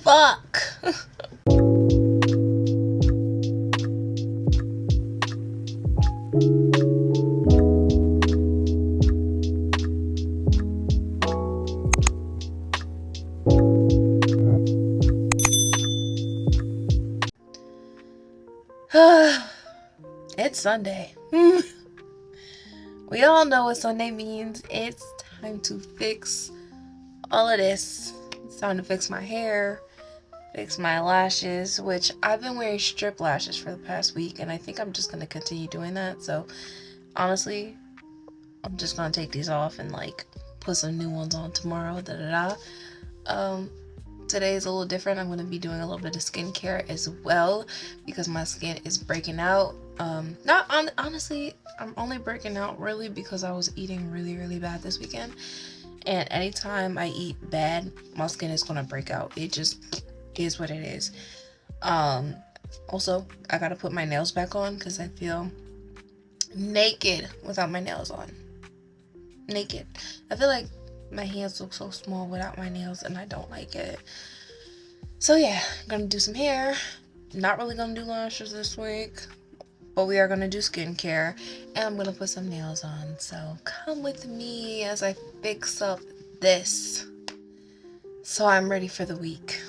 Fuck. It's Sunday. We all know what Sunday means. It's time to fix all of this. It's time to fix my hair, fix my lashes, which I've been wearing strip lashes for the past week, and I think I'm just gonna continue doing that. So honestly, I'm just gonna take these off and like put some new ones on tomorrow. Today is a little different. I'm gonna be doing a little bit of skincare as well because my skin is breaking out. Honestly, I'm only breaking out really because I was eating really bad this weekend, and anytime I eat bad, my skin is gonna break out. It just is what it is. Also, I gotta put my nails back on because I feel naked without my nails on. Naked. I feel like my hands look so small without my nails, and I don't like it. So yeah, I'm gonna do some hair. Not really gonna do lashes this week, but we are gonna do skincare, and I'm gonna put some nails on. So come with me as I fix up this, so I'm ready for the week.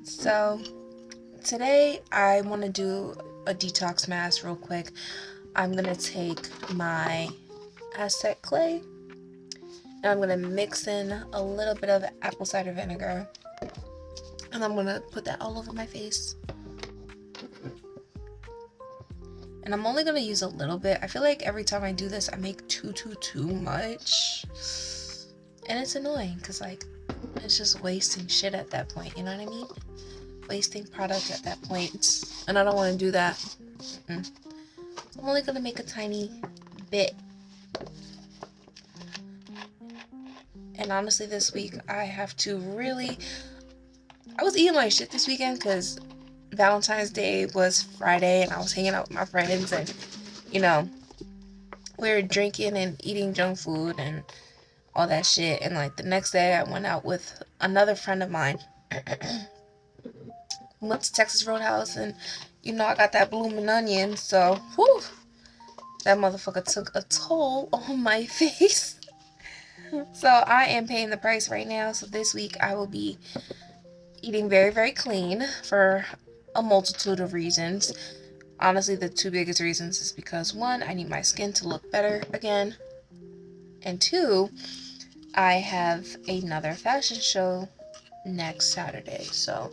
So today I want to do a detox mask real quick. I'm gonna take my Aztec clay, and I'm gonna mix in a little bit of apple cider vinegar, and I'm gonna put that all over my face. And I'm only gonna use a little bit. I feel like every time I do this, I make too much, and it's annoying because like it's just wasting shit at that point. You know what I mean? Wasting product at that point, and I don't want to do that. So I'm only gonna make a tiny bit. And honestly, this week I have to really. I was eating my shit this weekend because Valentine's Day was Friday, and I was hanging out with my friends, and you know, we were drinking and eating junk food and all that shit. And like the next day, I went out with another friend of mine. Went to Texas Roadhouse, and you know I got that blooming onion, so whew, that motherfucker took a toll on my face. So I am paying the price right now. So this week I will be eating very clean for a multitude of reasons. Honestly, the two biggest reasons is because one, I need my skin to look better again, and two, I have another fashion show next Saturday. So,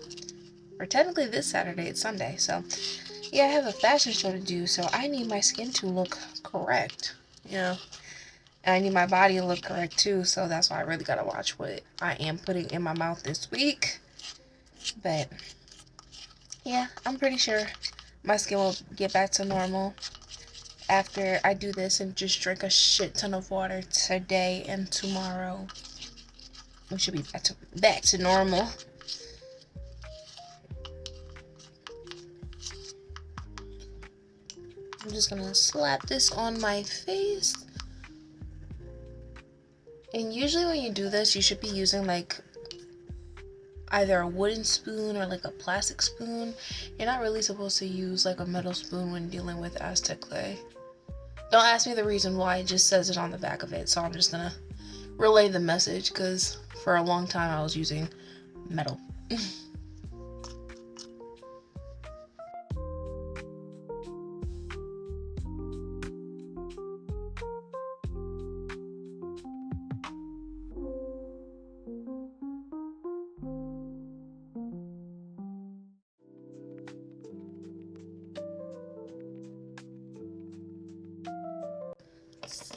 or technically this Saturday, it's Sunday. So yeah, I have a fashion show to do, so I need my skin to look correct, you know, and I need my body to look correct too. So that's why I really gotta watch what I am putting in my mouth this week. But yeah, I'm pretty sure my skin will get back to normal after I do this and just drink a shit ton of water today and tomorrow. We should be back to normal. I'm just gonna slap this on my face. And usually when you do this, you should be using like either a wooden spoon or like a plastic spoon. You're not really supposed to use like a metal spoon when dealing with Aztec clay. Don't ask me the reason why, it just says it on the back of it. So I'm just gonna relay the message because for a long time I was using metal.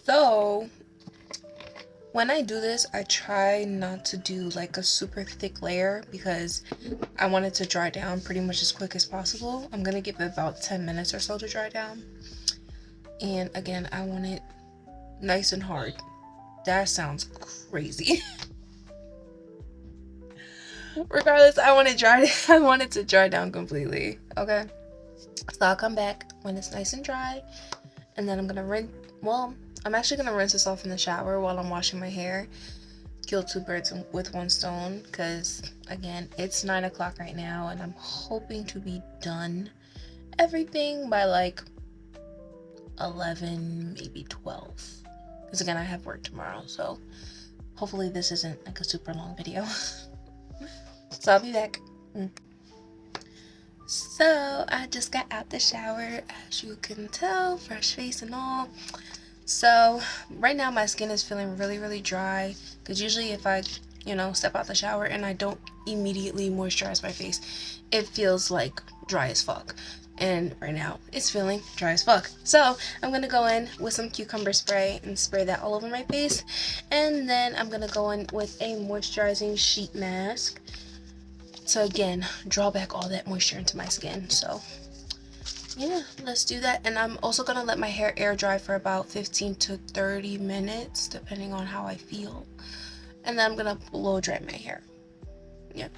So when I do this, I try not to do like a super thick layer because I want it to dry down pretty much as quick as possible. I'm gonna give it about 10 minutes or so to dry down. And again, I want it nice and hard. That sounds crazy. Regardless, I want it to dry down completely. Okay. So I'll come back when it's nice and dry, and then I'm gonna rinse. Well, I'm actually gonna rinse this off in the shower while I'm washing my hair. kill two birds with one stone, because again, it's 9 o'clock right now, and I'm hoping to be done everything by like 11, maybe 12, because again, I have work tomorrow, so hopefully this isn't like a super long video. So I'll be back. So I just got out the shower, as you can tell, fresh face and all. So right now my skin is feeling really dry, because usually if I step out the shower and I don't immediately moisturize my face, it feels like dry as fuck. And right now it's feeling dry as fuck. So I'm gonna go in with some cucumber spray and spray that all over my face, and then I'm gonna go in with a moisturizing sheet mask to again draw back all that moisture into my skin. So yeah, let's do that. And I'm also gonna let my hair air dry for about 15 to 30 minutes depending on how I feel, and then I'm gonna blow dry my hair. Yeah.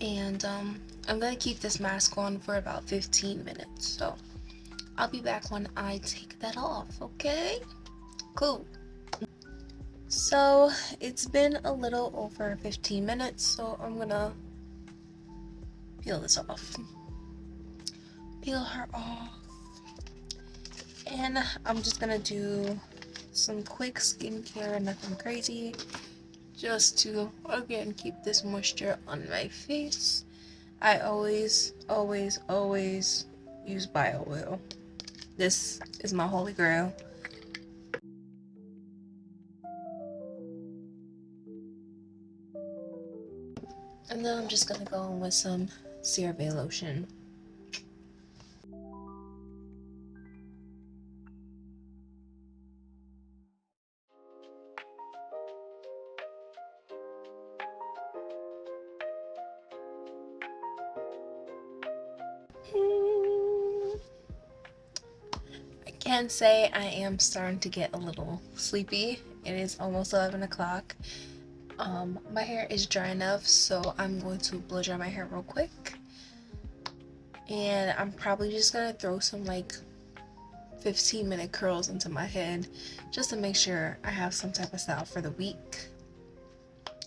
And I'm gonna keep this mask on for about 15 minutes, so I'll be back when I take that off. Okay, cool. So it's been a little over 15 minutes, so I'm gonna peel this off, peel her off, and I'm just gonna do some quick skincare, nothing crazy, just to again keep this moisture on my face. I always use bio oil. This is my holy grail. And then I'm just gonna go in with some Cerave lotion. I can say I am starting to get a little sleepy. It is almost 11 o'clock. My hair is dry enough, so I'm going to blow dry my hair real quick. And I'm probably just gonna throw some like 15-minute curls into my head just to make sure I have some type of style for the week.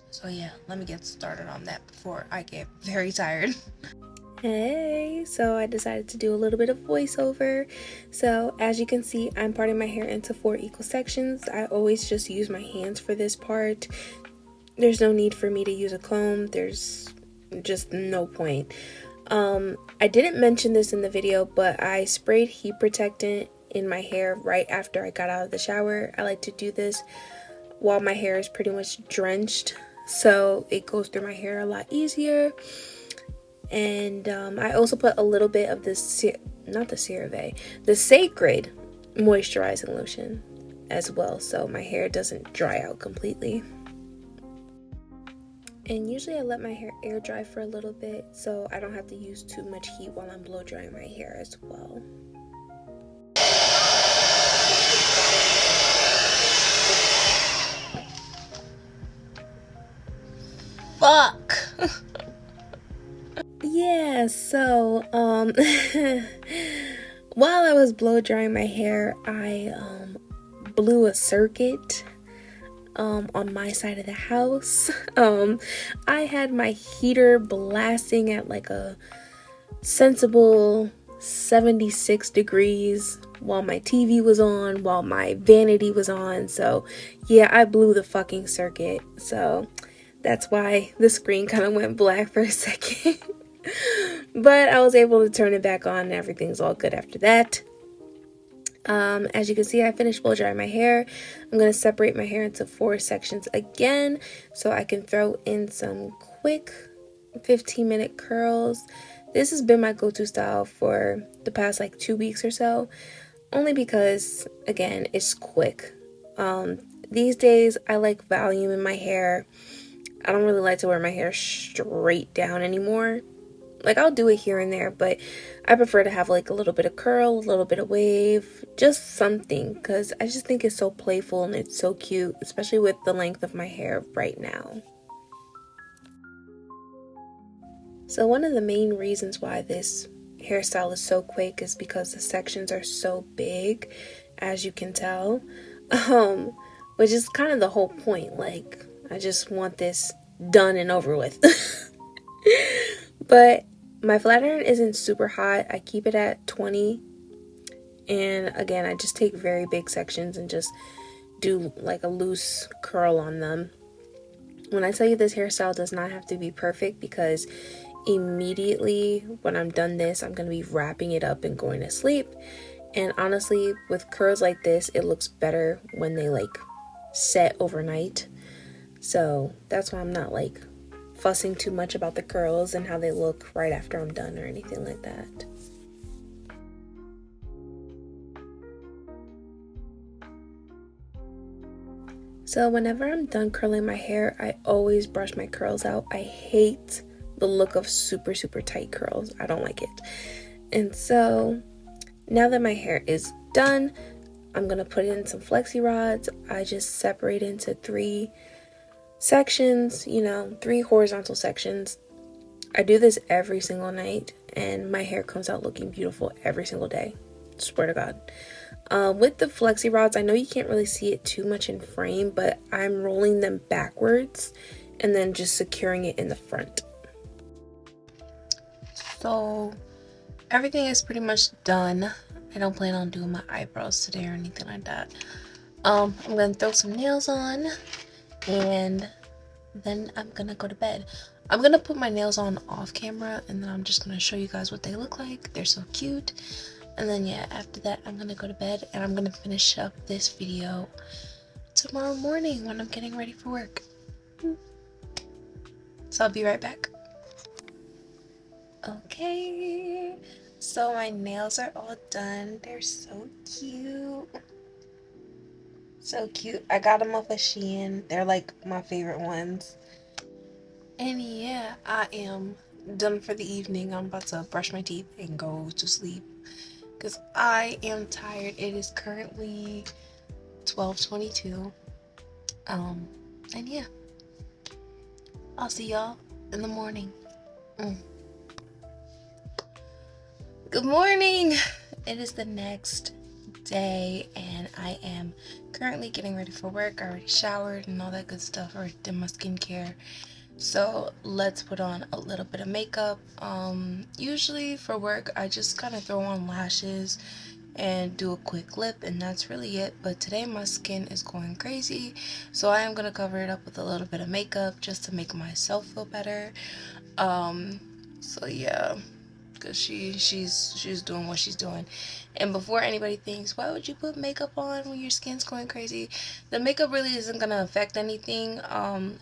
So yeah, let me get started on that before I get very tired. Hey, so I decided to do a little bit of voiceover. So as you can see, I'm parting my hair into 4 equal sections. I always just use my hands for this part. There's no need for me to use a comb. There's just no point. I didn't mention this in the video, but I sprayed heat protectant in my hair right after I got out of the shower. I like to do this while my hair is pretty much drenched, so it goes through my hair a lot easier. And I also put a little bit of this, not the Cerave, the Sacred moisturizing lotion as well, so my hair doesn't dry out completely. And usually I let my hair air dry for a little bit so I don't have to use too much heat while I'm blow drying my hair as well. Fuck! Yeah, so while I was blow drying my hair, I blew a circuit on my side of the house. I had my heater blasting at like a sensible 76 degrees while my TV was on, while my vanity was on. So yeah, I blew the fucking circuit. So that's why the screen kind of went black for a second. But I was able to turn it back on and everything's all good after that. As you can see, I finished blow drying my hair. I'm going to separate my hair into 4 sections again so I can throw in some quick 15-minute curls. This has been my go-to style for the past like 2 weeks or so, only because again, it's quick. These days I like volume in my hair. I don't really like to wear my hair straight down anymore. Like, I'll do it here and there, but I prefer to have like a little bit of curl, a little bit of wave, just something, because I just think it's so playful and it's so cute, especially with the length of my hair right now. So one of the main reasons why this hairstyle is so quick is because the sections are so big, as you can tell, which is kind of the whole point. Like, I just want this done and over with. But my flat iron isn't super hot. I keep it at 20, and again, I just take very big sections and just do like a loose curl on them. When I tell you this hairstyle does not have to be perfect, because immediately when I'm done this, I'm going to be wrapping it up and going to sleep. And honestly, with curls like this, it looks better when they like set overnight. So that's why I'm not like fussing too much about the curls and how they look right after I'm done or anything like that. So whenever I'm done curling my hair, I always brush my curls out. I hate the look of super tight curls. I don't like it. And so now that my hair is done, I'm gonna put in some flexi rods. I just separate into 3 sections, 3 horizontal sections. I do this every single night, and my hair comes out looking beautiful every single day. Swear to God. With the flexi rods, I know you can't really see it too much in frame, but I'm rolling them backwards and then just securing it in the front. So everything is pretty much done. I don't plan on doing my eyebrows today or anything like that. I'm gonna throw some nails on, and then I'm gonna go to bed. I'm gonna put my nails on off camera, and then I'm just gonna show you guys what they look like. They're so cute. And then yeah, after that I'm gonna go to bed, and I'm gonna finish up this video tomorrow morning when I'm getting ready for work. So I'll be right back. Okay, so my nails are all done. They're so cute. So cute. I got them off of Shein. They're like my favorite ones. And yeah, I am done for the evening. I'm about to brush my teeth and go to sleep, because I am tired. It is currently 12:22. And yeah, I'll see y'all in the morning. Good morning. It is the next day, and I am currently getting ready for work. I already showered and all that good stuff. I already did my skincare. So let's put on a little bit of makeup. Usually for work, I just kind of throw on lashes and do a quick lip, and that's really it. But today my skin is going crazy, so I am gonna cover it up with a little bit of makeup just to make myself feel better. So yeah, because she's doing what she's doing. And before anybody thinks, why would you put makeup on when your skin's going crazy, the makeup really isn't gonna affect anything.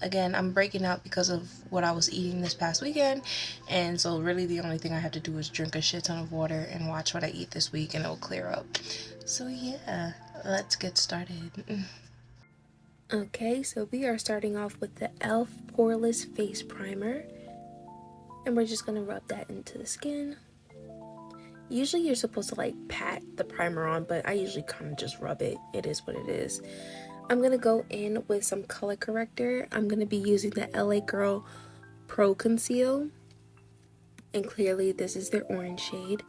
Again, I'm breaking out because of what I was eating this past weekend, and so really the only thing I have to do is drink a shit ton of water and watch what I eat this week, and it'll clear up. So yeah, let's get started. Okay, so we are starting off with the e.l.f. Poreless Face Primer, and we're just gonna rub that into the skin. Usually you're supposed to like pat the primer on, but I usually kind of just rub it. It is what it is. I'm gonna go in with some color corrector. I'm gonna be using the LA Girl Pro Conceal, and clearly this is their orange shade.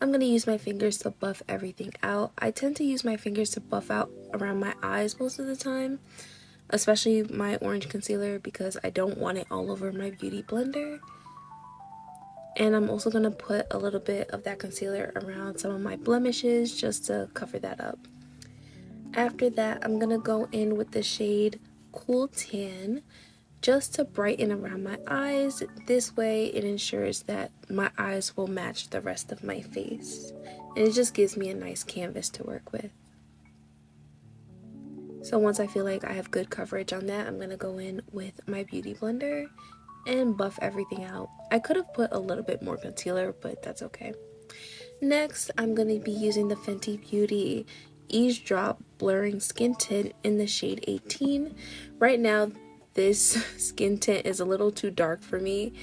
I'm gonna use my fingers to buff everything out. I tend to use my fingers to buff out around my eyes most of the time, especially my orange concealer, because I don't want it all over my beauty blender. And I'm also going to put a little bit of that concealer around some of my blemishes just to cover that up. After that, I'm going to go in with the shade Cool Tan just to brighten around my eyes. This way it ensures that my eyes will match the rest of my face. And it just gives me a nice canvas to work with. So once I feel like I have good coverage on that, I'm going to go in with my beauty blender and buff everything out. I could have put a little bit more concealer, but that's okay. Next, I'm going to be using the Fenty Beauty Eaze Drop Blurring Skin Tint in the shade 18. Right now, this skin tint is a little too dark for me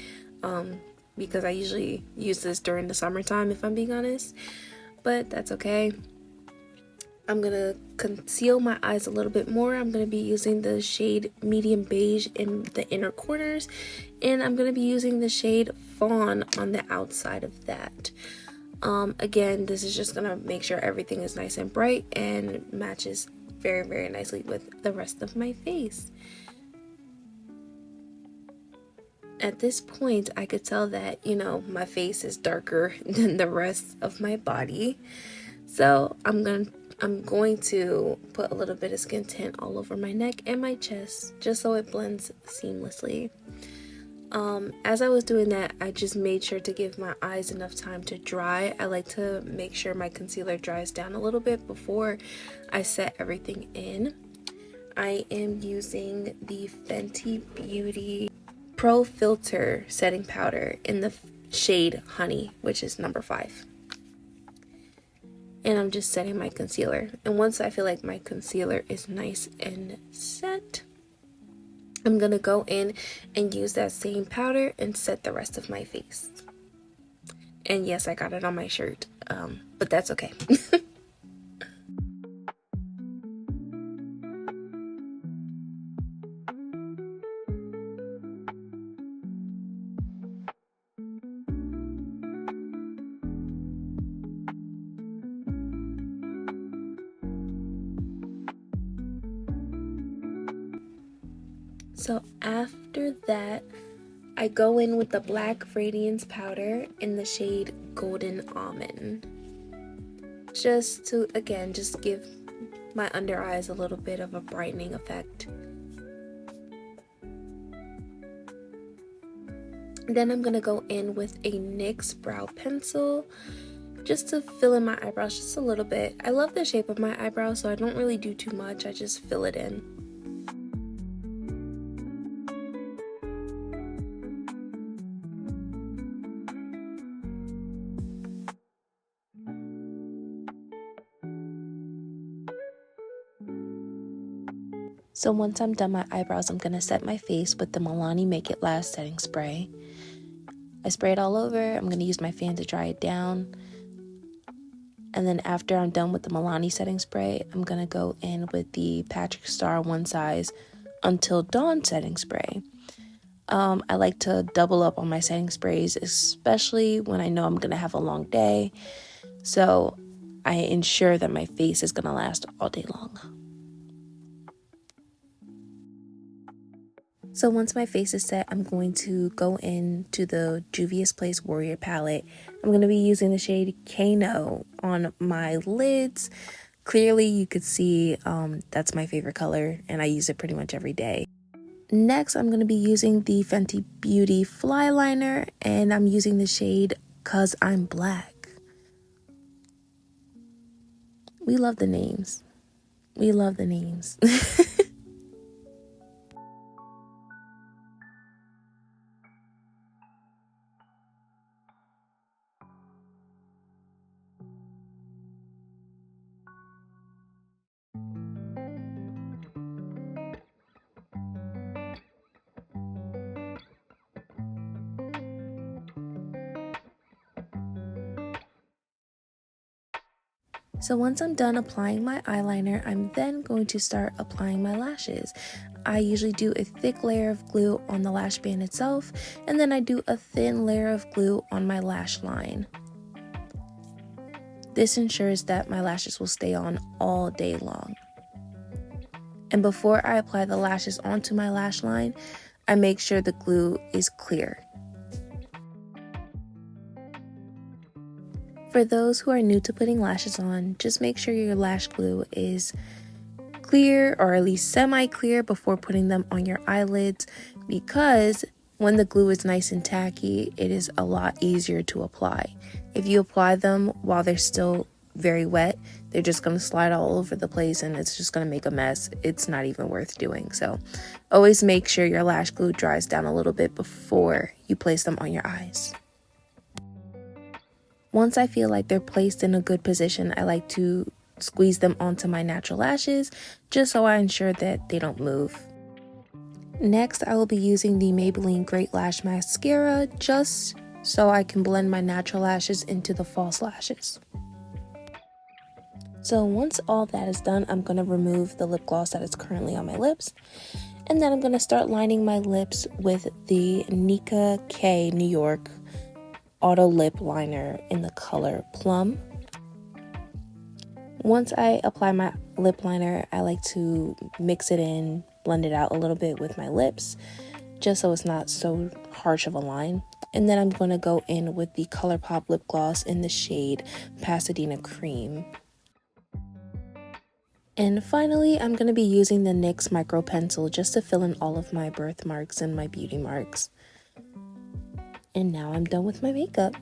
because I usually use this during the summertime, if I'm being honest, but that's okay. I'm gonna conceal my eyes a little bit more. I'm gonna be using the shade medium beige in the inner corners, and I'm gonna be using the shade Fawn on the outside of that. Again, this is just gonna make sure everything is nice and bright and matches very, very nicely with the rest of my face. At this point, I could tell that, you know, my face is darker than the rest of my body. So I'm going to put a little bit of skin tint all over my neck and my chest, just so it blends seamlessly. As I was doing that, I just made sure to give my eyes enough time to dry. I like to make sure my concealer dries down a little bit before I set everything in. I am using the Fenty Beauty Pro Filter setting powder in the shade Honey, which is number 5. And I'm just setting my concealer. And once I feel like my concealer is nice and set, I'm gonna go in and use that same powder and set the rest of my face. And yes, I got it on my shirt, but that's okay. So after that, I go in with the Black Radiance powder in the shade Golden Almond. Just to, again, just give my under eyes a little bit of a brightening effect. Then I'm going to go in with a NYX brow pencil just to fill in my eyebrows just a little bit. I love the shape of my eyebrows, so I don't really do too much. I just fill it in. So once I'm done my eyebrows, I'm going to set my face with the Milani Make It Last setting spray. I spray it all over. I'm going to use my fan to dry it down. And then after I'm done with the Milani setting spray, I'm going to go in with the Patrick Star One Size Until Dawn setting spray. I like to double up on my setting sprays, especially when I know I'm going to have a long day. So I ensure that my face is going to last all day long. So once my face is set, I'm going to go into the Juvia's Place Warrior palette. I'm going to be using the shade Kano on my lids. Clearly you could see that's my favorite color, and I use it pretty much every day. Next, I'm going to be using the Fenty Beauty Fly Liner, and I'm using the shade 'Cause I'm Black. We love the names. We love the names. So once I'm done applying my eyeliner, I'm then going to start applying my lashes. I usually do a thick layer of glue on the lash band itself, and then I do a thin layer of glue on my lash line. This ensures that my lashes will stay on all day long. And before I apply the lashes onto my lash line, I make sure the glue is clear. For those who are new to putting lashes on, just make sure your lash glue is clear, or at least semi-clear, before putting them on your eyelids, because when the glue is nice and tacky, it is a lot easier to apply. If you apply them while they're still very wet, they're just going to slide all over the place and it's just going to make a mess. It's not even worth doing. So always make sure your lash glue dries down a little bit before you place them on your eyes. Once I feel like they're placed in a good position, I like to squeeze them onto my natural lashes, just so I ensure that they don't move. Next, I will be using the Maybelline Great Lash Mascara just so I can blend my natural lashes into the false lashes. So once all that is done, I'm going to remove the lip gloss that is currently on my lips. And then I'm going to start lining my lips with the Nika K New York Auto Lip Liner in the color Plum. Once I apply my lip liner, I like to mix it in, blend it out a little bit with my lips, just so it's not so harsh of a line. And then I'm going to go in with the ColourPop lip gloss in the shade Pasadena Cream. And finally, I'm going to be using the NYX micro pencil just to fill in all of my birthmarks and my beauty marks. And now I'm done with my makeup.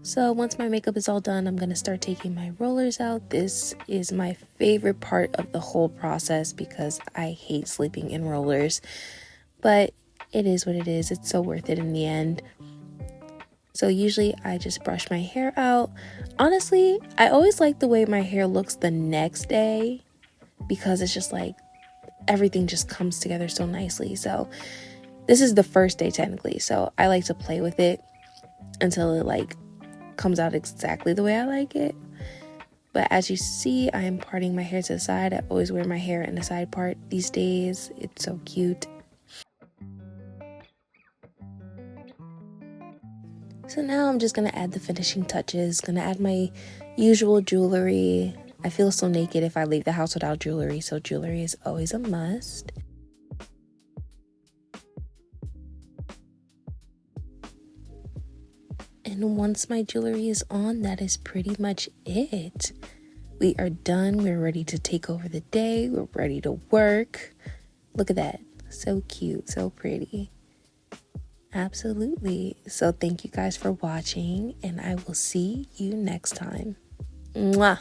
So once my makeup is all done, I'm going to start taking my rollers out. This is my favorite part of the whole process because I hate sleeping in rollers. But it is what it is. It's so worth it in the end. So usually I just brush my hair out. Honestly, I always like the way my hair looks the next day because it's just like everything just comes together so nicely. So this is the first day technically, so I like to play with it until it like comes out exactly the way I like it. But as you see, I am parting my hair to the side. I always wear my hair in the side part these days. It's so cute. So now I'm just going to add the finishing touches. Going to add my usual jewelry. I feel so naked if I leave the house without jewelry, so jewelry is always a must. And once my jewelry is on, that is pretty much it. We are done. We're ready to take over the day. We're ready to work. Look at that. So cute, so pretty. Absolutely. So thank you guys for watching, and I will see you next time. Mwah.